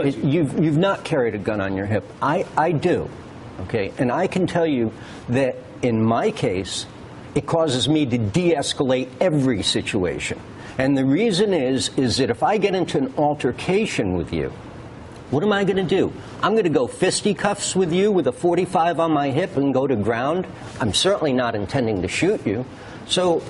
You've not carried a gun on your hip. I do, okay? And I can tell you that in my case, it causes me to de-escalate every situation. And the reason is that if I get into an altercation with you, what am I going to do? I'm going to go fisticuffs with you with a .45 on my hip and go to ground? I'm certainly not intending to shoot you. So,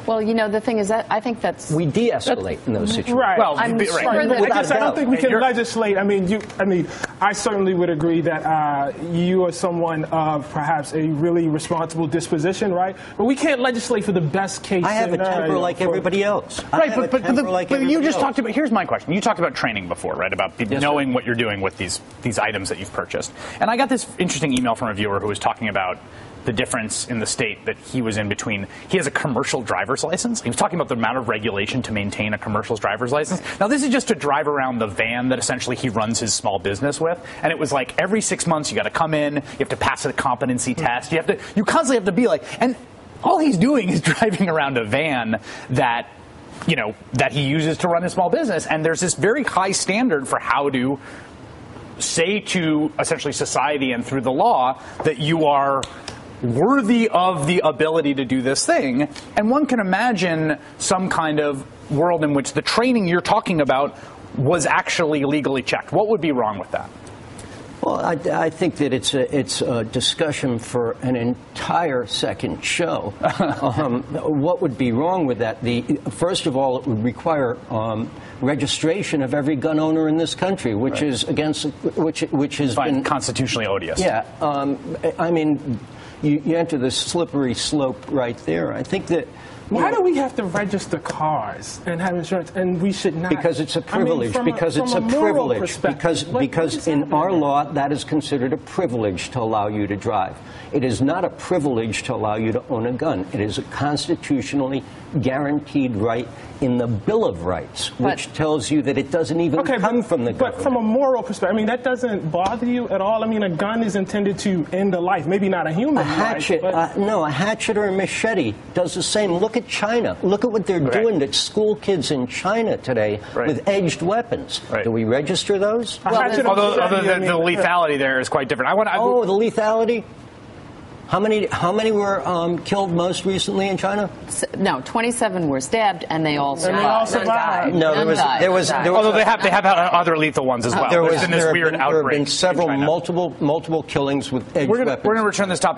well, you know, the thing is that I think that's... We de-escalate in those situations. Right. Well, I'm sure that I don't think we can legislate. I mean, I certainly would agree that you are someone of perhaps a really responsible disposition, right? But we can't legislate for the best case I have scenario a temper like everybody else. Right, but you just talked about, here's my question. You talked about training before, right? About knowing what you're doing with these items that you've purchased. And I got this interesting email from a viewer who was talking about the difference in the state that he was in between. He has a commercial driver's license. He was talking about the amount of regulation to maintain a commercial driver's license. Now, this is just to drive around the van that essentially he runs his small business with. And it was like every 6 months you got to come in, you have to pass a competency test. You constantly have to be like, and all he's doing is driving around a van that, you know, that he uses to run his small business. And there's this very high standard for how to say to essentially society and through the law that you are worthy of the ability to do this thing. And one can imagine some kind of world in which the training you're talking about was actually legally checked. What would be wrong with that? Well, I think that it's a discussion for an entire second show. What would be wrong with that? First of all, it would require registration of every gun owner in this country, which is against which has been constitutionally odious. Yeah, I mean, you enter the slippery slope right there. I think that. Why do we have to register cars and have insurance, and we should not? Because it's a privilege. Because it's a privilege. Because in our law, that is considered a privilege to allow you to drive. It is not a privilege to allow you to own a gun. It is a constitutionally guaranteed right in the Bill of Rights, which tells you that it doesn't even come from the government. But from a moral perspective, I mean, that doesn't bother you at all? I mean, a gun is intended to end a life, maybe not a human life. A hatchet, no, a hatchet or a machete does the same. Look at China. Look at what they're doing to school kids in China today with edged weapons. Do we register those? Although the lethality there is quite different. Oh, the lethality? How many were killed most recently in China? No, 27 were stabbed, and they all survived. No, there was. Although they have other lethal ones as well. There's been this weird outbreak. There have been several multiple killings with edged weapons. We're going to return this topic.